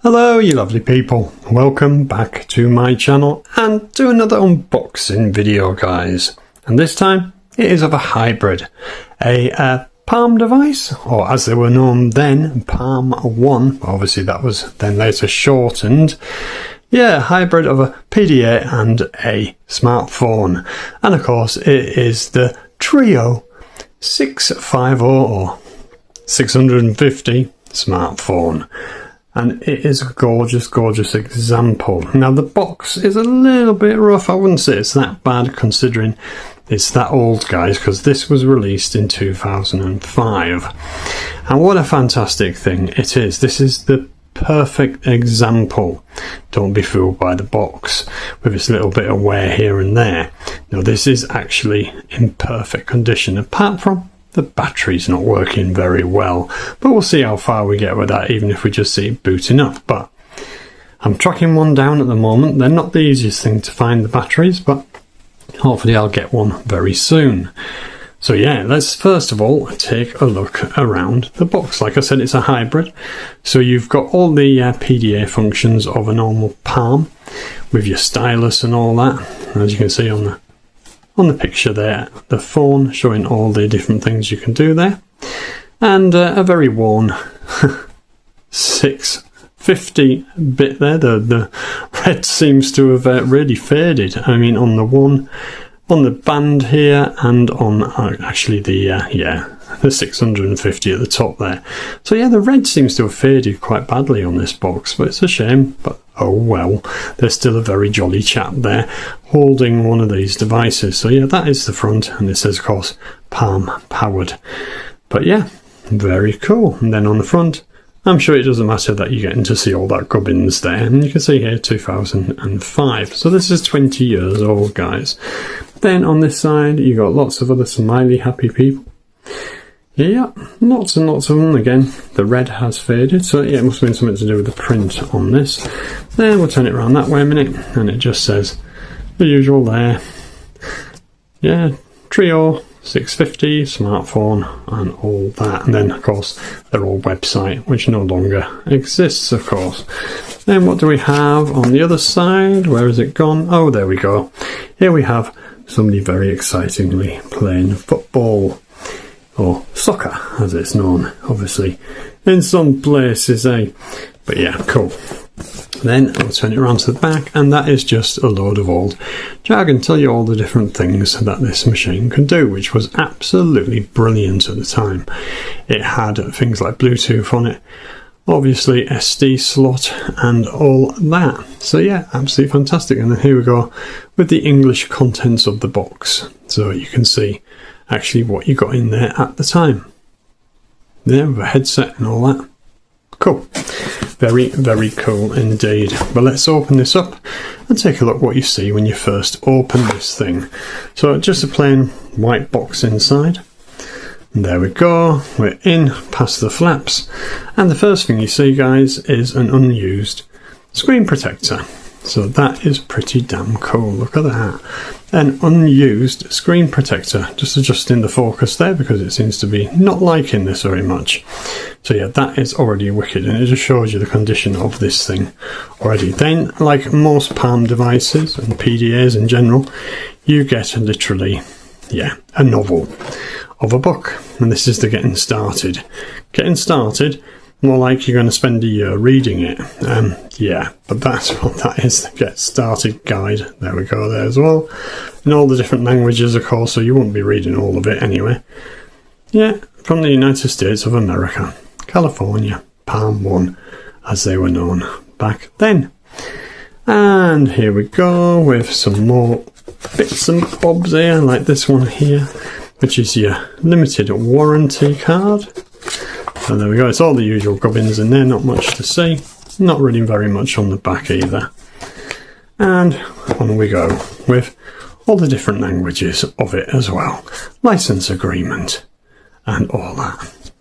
Hello you lovely people, welcome back to my channel and to another unboxing video guys, and this time it is of a hybrid, a Palm device, or as they were known then, PalmOne, obviously that was then later shortened. Yeah, hybrid of a PDA and a smartphone, and of course it is the Treo 650 or 650 smartphone. And it is a gorgeous example. Now the box is a little bit rough. I wouldn't say it's that bad considering it's that old guys, because this was released in 2005. And what a fantastic thing it is. This is the perfect example. Don't be fooled by the box with its little bit of wear here and there. No, this is actually in perfect condition, apart from the battery's not working very well, but we'll see how far we get with that, even if we just see it booting up. But I'm tracking one down at the moment. They're not the easiest thing to find, the batteries, but hopefully I'll get one very soon. So yeah, let's first of all take a look around the box. Like I said, it's a hybrid, so you've got all the PDA functions of a normal Palm with your stylus and all that, as you can see on the picture there, the phone showing all the different things you can do there, and a very worn 650 bit there. The red seems to have really faded. I mean, on the band here, and on actually the 650 at the top there. So yeah, the red seems to have faded quite badly on this box, but it's a shame. But oh well, there's still a very jolly chap there holding one of these devices. So yeah, that is the front, and it says of course Palm powered. But yeah, very cool. And then on the front, I'm sure it doesn't matter that you're getting to see all that gubbins there, and you can see here 2005. So this is 20 years old guys. Then on this side you got lots of other smiley happy people. Yeah, lots and lots of them. Again, the red has faded, so yeah, it must have been something to do with the print on this. Then we'll turn it around that way a minute, and it just says the usual there. Yeah, Treo 650 smartphone and all that, and then of course their old website, which no longer exists of course. Then what do we have on the other side? Where has it gone? Oh, there we go. Here we have somebody very excitingly playing football, or soccer as it's known obviously in some places, but yeah, cool. Then I'll turn it around to the back, and that is just a load of old jargon, tell you all the different things that this machine can do, which was absolutely brilliant at the time. It had things like Bluetooth on it, obviously SD slot and all that. So yeah, absolutely fantastic. And then here we go with the English contents of the box, so you can see actually what you got in there at the time. There, with a headset and all that. Cool. Very cool indeed. But let's open this up and take a look what you see when you first open this thing. So just a plain white box inside. And there we go. We're in past the flaps. And the first thing you see guys is an unused screen protector. So that is pretty damn cool. Look at that. An unused screen protector. Just adjusting the focus there because it seems to be not liking this very much. So yeah, that is already wicked, and it just shows you the condition of this thing already. Then, like most Palm devices and PDAs in general, you get literally, yeah, a novel of a book. And this is the getting started. Getting started, more like you're going to spend a year reading it. Yeah, but that's what that is, the Get Started Guide. There we go there as well. In all the different languages, of course, so you won't be reading all of it anyway. Yeah, from the United States of America. California, PalmOne, as they were known back then. And here we go with some more bits and bobs here, like this one here, which is your limited warranty card. So there we go, it's all the usual gubbins in there, not much to see. Not really very much on the back either. And on we go with all the different languages of it as well. License agreement and all that.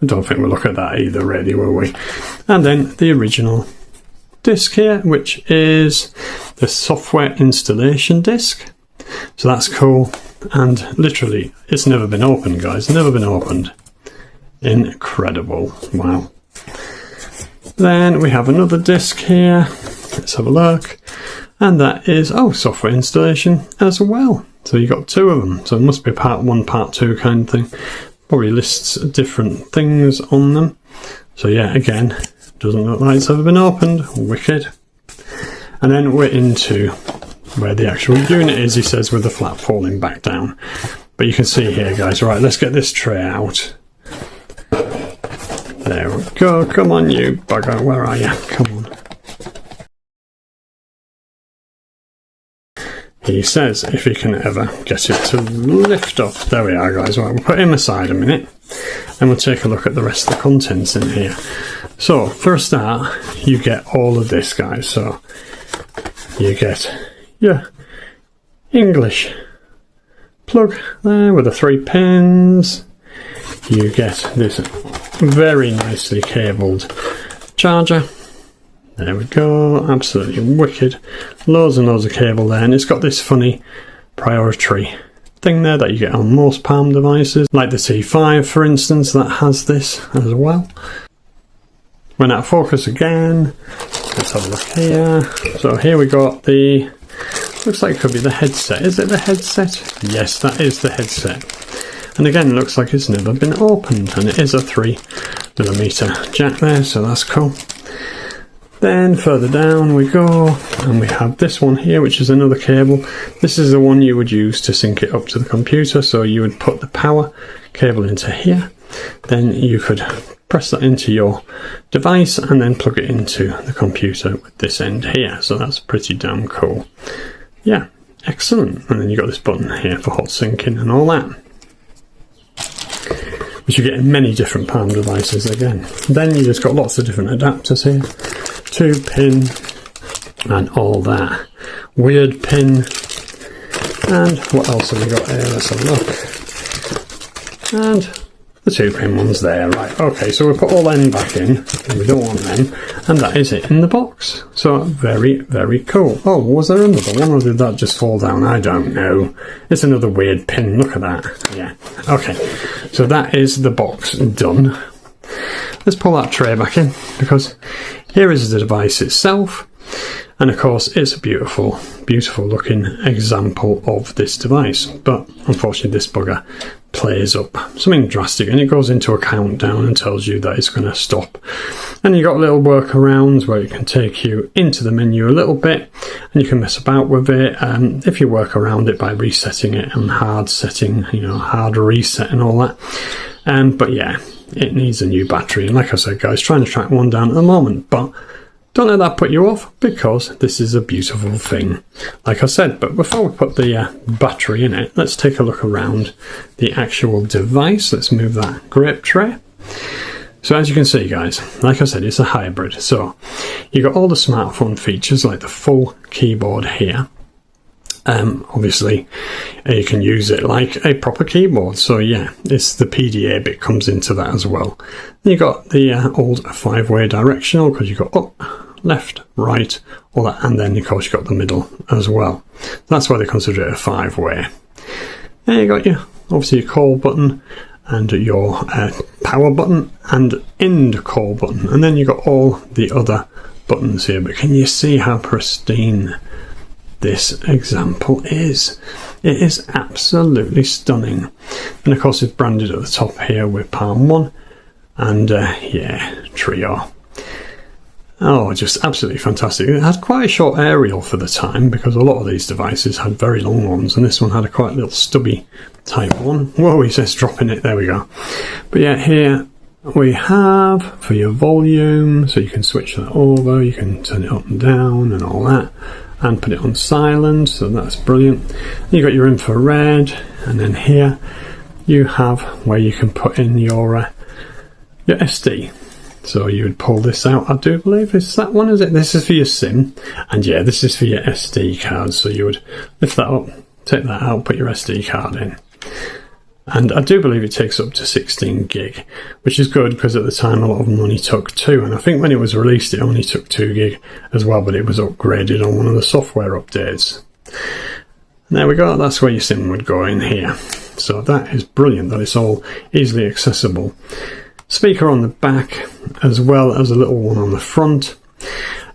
I don't think we'll look at that either, really, will we? And then the original disc here, which is the software installation disc. So that's cool. And literally, it's never been opened, guys. Never been opened. Incredible. Wow. Then we have another disc here. Let's have a look. And that is, software installation as well. So you got two of them. So it must be part 1, part 2 kind of thing. Probably lists different things on them. So yeah, again, doesn't look like it's ever been opened. Wicked. And then we're into where the actual unit is, he says, with the flap falling back down. But you can see here, guys. Right, let's get this tray out. There we go. Come on, you bugger. Where are you? Come on. He says if he can ever get it to lift up. There we are, guys. Right, we'll put him aside a minute and we'll take a look at the rest of the contents in here. So, for a start, you get all of this, guys. So, you get your English plug there with the 3 pins. You get this very nicely cabled charger. There we go, absolutely wicked. Loads and loads of cable there, and it's got this funny priority thing there that you get on most Palm devices, like the T5 for instance, that has this as well. Went out of focus again. Let's have a look here. So here we got the, looks like it could be the headset. Is it the headset? Yes, that is the headset. And again, it looks like it's never been opened, and it is a 3mm jack there, so that's cool. Then further down we go, and we have this one here, which is another cable. This is the one you would use to sync it up to the computer. So you would put the power cable into here, then you could press that into your device and then plug it into the computer with this end here. So that's pretty damn cool. Yeah, excellent. And then you've got this button here for hot syncing and all that, which you get in many different Palm devices again. Then you just got lots of different adapters here. 2-pin and all that. Weird pin. And what else have we got here? Let's have a look. And the 2-pin ones there. Right, okay, so we put all them back in, and we don't want them, and that is it in the box. So very, very cool. Oh, was there another one, or did that just fall down? I don't know. It's another weird pin. Look at that. Yeah, okay. So that is the box done. Let's pull that tray back in, because here is the device itself, and of course it's a beautiful, beautiful looking example of this device. But unfortunately this bugger plays up something drastic, and it goes into a countdown and tells you that it's going to stop. And you got little workarounds where it can take you into the menu a little bit, and you can mess about with it. If you work around it by resetting it and hard setting, you know, hard reset and all that. But yeah, it needs a new battery, and like I said, guys, trying to track one down at the moment, but don't let that put you off, because this is a beautiful thing, like I said. But before we put the battery in it, let's take a look around the actual device. Let's move that grip tray. So as you can see, guys, like I said, it's a hybrid. So you got all the smartphone features like the full keyboard here. Obviously you can use it like a proper keyboard, so yeah, it's the PDA bit comes into that as well. Then you got the old 5-way directional, because you got up, left, right, all that, and then of course you got the middle as well. That's why they consider it a 5-way. Then you got your, obviously, your call button and your power button and end call button, and then you got all the other buttons here. But can you see how pristine this example is? It is absolutely stunning. And of course it's branded at the top here with PalmOne and yeah, Treo. Oh, just absolutely fantastic. It had quite a short aerial for the time, because a lot of these devices had very long ones, and this one had a quite little stubby type one. Whoa, he says dropping it, there we go. But yeah, here we have for your volume, so you can switch that over, you can turn it up and down and all that, and put it on silent, so that's brilliant. You've got your infrared, and then here you have where you can put in your SD. So you would pull this out, I do believe, is that one, is it? This is for your SIM, and yeah, this is for your SD card. So you would lift that up, take that out, put your SD card in. And I do believe it takes up to 16 gig, which is good because at the time a lot of them only took 2. And I think when it was released, it only took 2 gig as well, but it was upgraded on one of the software updates. And there we go, that's where your SIM would go in here. So that is brilliant that it's all easily accessible. Speaker on the back as well as a little one on the front.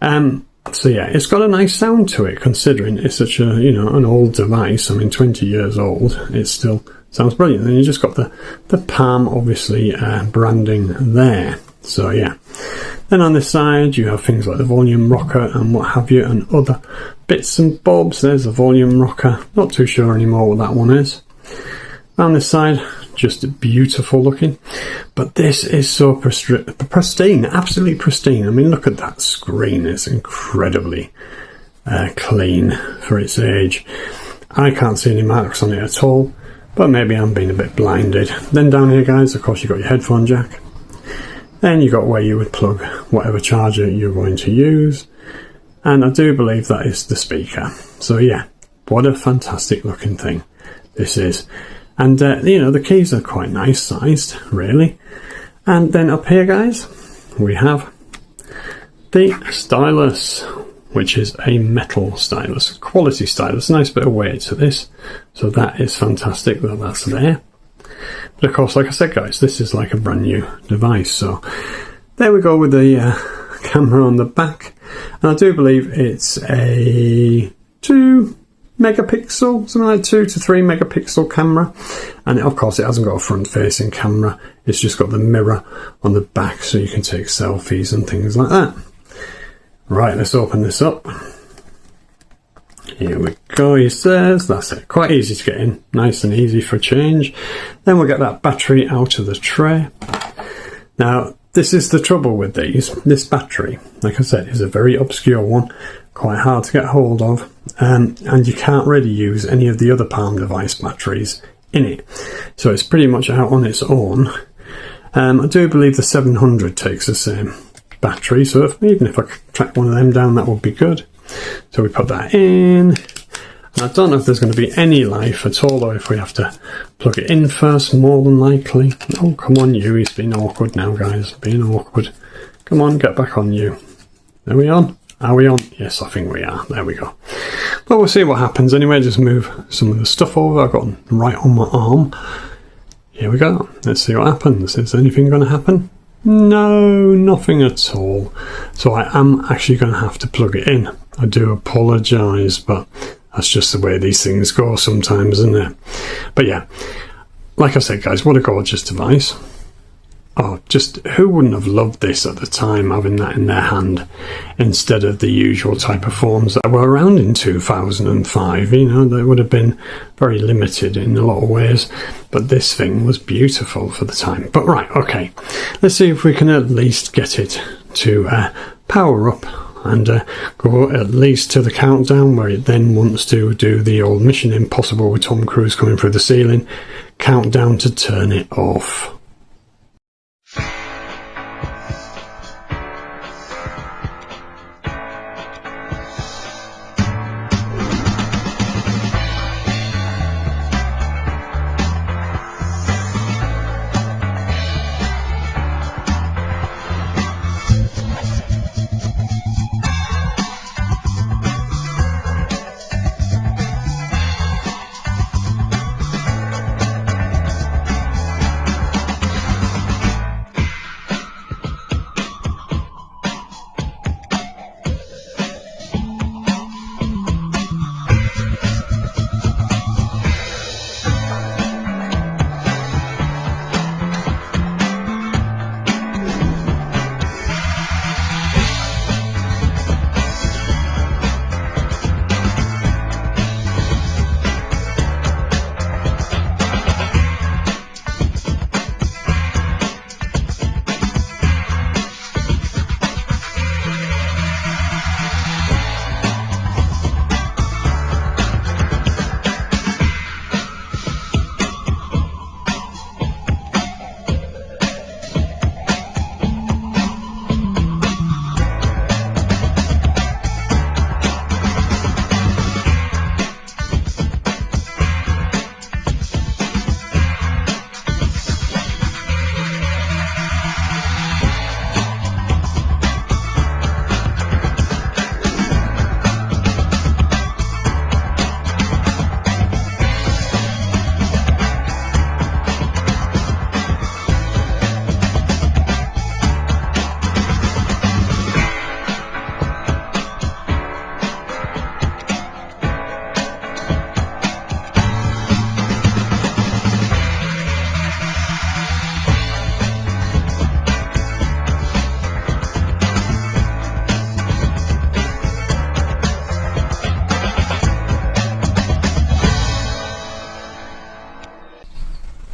So yeah, it's got a nice sound to it considering it's such a, you know, an old device. I mean, 20 years old, it still sounds brilliant. And you just got the Palm, obviously, branding there. So yeah. Then on this side, you have things like the volume rocker and what have you, and other bits and bobs. There's the volume rocker. Not too sure anymore what that one is. On this side, just beautiful looking. But this is so pristine, absolutely pristine. I mean, look at that screen. It's incredibly clean for its age. I can't see any marks on it at all, but maybe I'm being a bit blinded. Then down here, guys, of course, you've got your headphone jack. Then you've got where you would plug whatever charger you're going to use. And I do believe that is the speaker. So yeah, what a fantastic looking thing this is. And, you know, the keys are quite nice sized, really. And then up here, guys, we have the stylus, which is a metal stylus, quality stylus. Nice bit of weight to this. So that is fantastic that that's there. But of course, like I said, guys, this is like a brand new device. So there we go with the camera on the back. And I do believe it's a 2 megapixel, something like 2 to 3 megapixel camera. And of course, it hasn't got a front facing camera. It's just got the mirror on the back so you can take selfies and things like that. Right, let's open this up. Here we go, he says. That's it. Quite easy to get in. Nice and easy for a change. Then we'll get that battery out of the tray. Now, this is the trouble with these. This battery, like I said, is a very obscure one. Quite hard to get hold of. And you can't really use any of the other Palm device batteries in it. So it's pretty much out on its own. I do believe the 700 takes the same battery. So even if I could track one of them down, that would be good. So we put that in. And I don't know if there's going to be any life at all, or if we have to plug it in first, more than likely. Oh, come on, you. He's being awkward now, guys. Being awkward. Come on, get back on, you. Are we on? Are we on? Yes, I think we are. There we go. But we'll see what happens. Anyway, just move some of the stuff over. I've got them right on my arm. Here we go. Let's see what happens. Is anything going to happen? No, nothing at all. So I am actually going to have to plug it in. I do apologise, but that's just the way these things go sometimes, isn't it? But yeah, like I said, guys, what a gorgeous device. Oh, just who wouldn't have loved this at the time, having that in their hand instead of the usual type of phones that were around in 2005? You know, they would have been very limited in a lot of ways, but this thing was beautiful for the time. But right, okay, let's see if we can at least get it to power up and go at least to the countdown, where it then wants to do the old Mission Impossible with Tom Cruise coming through the ceiling countdown to turn it off.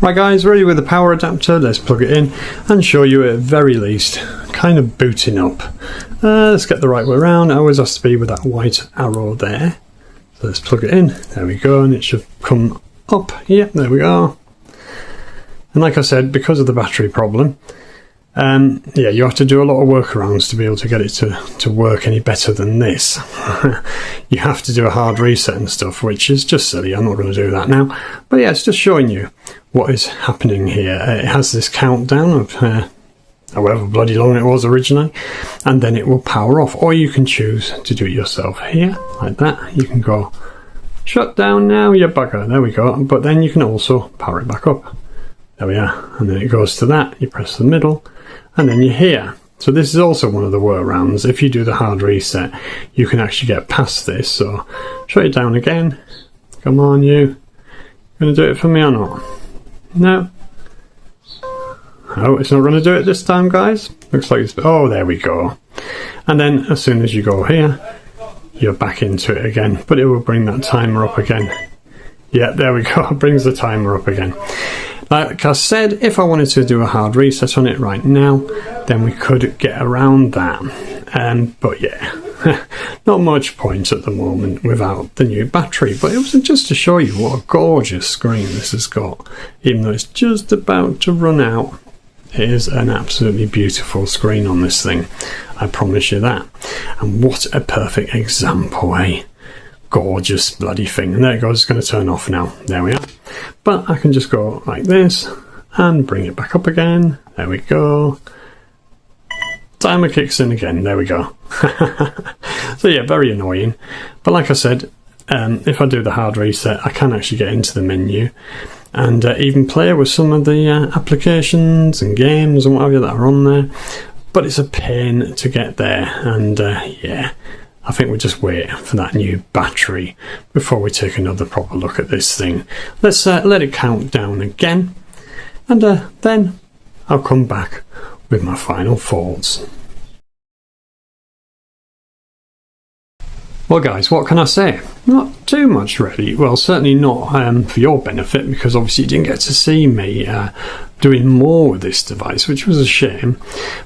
Right guys, ready with the power adapter. Let's plug it in and show you at very least kind of booting up. Let's get the right way around. It always has to be with that white arrow there. So let's plug it in. There we go, and it should come up. Yep, there we go. And like I said, because of the battery problem, yeah, you have to do a lot of workarounds to be able to get it to work any better than this. You have to do a hard reset and stuff, which is just silly. I'm not going to do that now. But yeah, it's just showing you what is happening here. It has this countdown of however bloody long it was originally, and then it will power off. Or you can choose to do it yourself here, like that. You can go, shut down now, you bugger. There we go. But then you can also power it back up. There we are. And then it goes to that. You press the middle. And then you're here. So this is also one of the workarounds. If you do the hard reset, you can actually get past this. So shut it down again. Come on, you. Gonna do it for me or not? No. Oh, it's not going to do it this time, guys. Looks like it's... Oh, there we go. And then as soon as you go here, you're back into it again. But it will bring that timer up again. Yeah, there we go. It brings the timer up again. Like I said, if I wanted to do a hard reset on it right now, then we could get around that. But yeah, not much point at the moment without the new battery. But it was just to show you what a gorgeous screen this has got. Even though it's just about to run out, it is an absolutely beautiful screen on this thing. I promise you that. And what a perfect example, eh? Gorgeous bloody thing. And there it goes. It's going to turn off now. There we are. But I can just go like this and bring it back up again. There we go. Timer kicks in again. There we go. So yeah, very annoying. But like I said, if I do the hard reset, I can actually get into the menu and even play with some of the applications and games and whatever that are on there. But it's a pain to get there. And yeah, I think we'll just wait for that new battery before we take another proper look at this thing. Let's let it count down again, and then I'll come back with my final thoughts. Well guys, what can I say? Not too much really. Well, certainly not for your benefit, because obviously you didn't get to see me doing more with this device, which was a shame.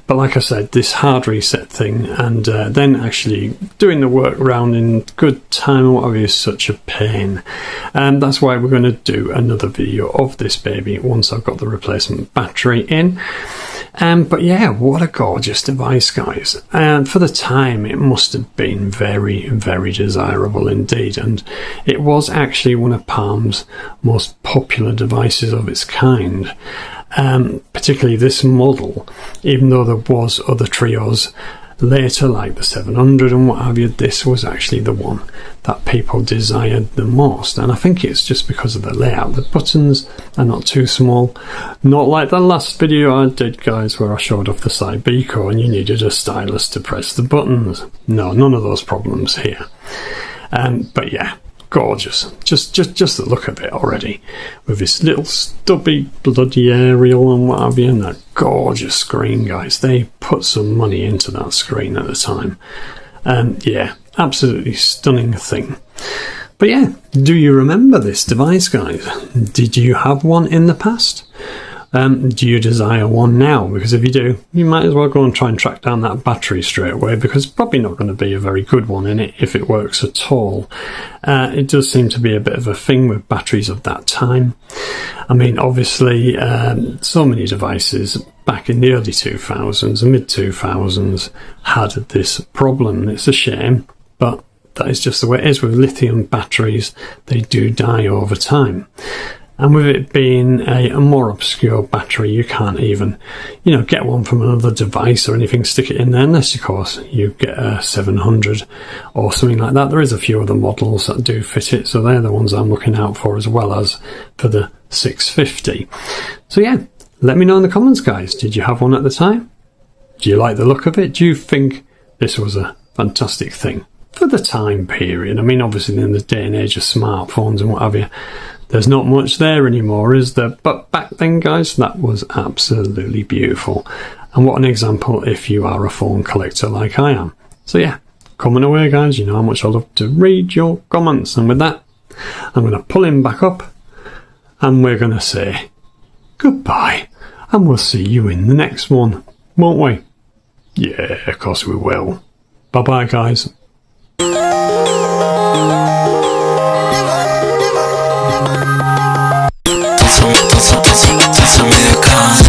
But like I said, this hard reset thing and then actually doing the workaround in good time or whatever is such a pain. And that's why we're going to do another video of this baby once I've got the replacement battery in. But yeah, what a gorgeous device, guys. And for the time, it must have been very, very desirable indeed. And it was actually one of Palm's most popular devices of its kind. Particularly this model, even though there was other Treos later, like the 700 and what have you, this was actually the one that people desired the most. And I think it's just because of the layout. The buttons are not too small, not like the last video I did, guys, where I showed off the side Beaco and you needed a stylus to press the buttons. No, none of those problems here. But yeah, gorgeous. Just the look of it already, with this little stubby bloody aerial and what have you, and that gorgeous screen, guys. They put some money into that screen at the time. Yeah, absolutely stunning thing. But yeah, do you remember this device, guys? Did you have one in the past? Do you desire one now? Because if you do, you might as well go and try and track down that battery straight away, because it's probably not going to be a very good one in it if it works at all. It does seem to be a bit of a thing with batteries of that time. I mean, obviously, so many devices back in the early 2000s and mid 2000s had this problem. It's a shame, but that is just the way it is with lithium batteries. They do die over time. And with it being a more obscure battery, you can't even, get one from another device or anything, stick it in there, unless, of course, you get a 700 or something like that. There is a few other models that do fit it, so they're the ones I'm looking out for, as well as for the 650. So yeah, let me know in the comments, guys. Did you have one at the time? Do you like the look of it? Do you think this was a fantastic thing for the time period? I mean, obviously in the day and age of smartphones and what have you, there's not much there anymore, is there? But back then, guys, that was absolutely beautiful. And what an example if you are a phone collector like I am. So yeah, comment away, guys. You know how much I love to read your comments. And with that, I'm going to pull him back up and we're going to say goodbye, and we'll see you in the next one, won't we? Yeah, of course we will. Bye-bye, guys. We'll be right back.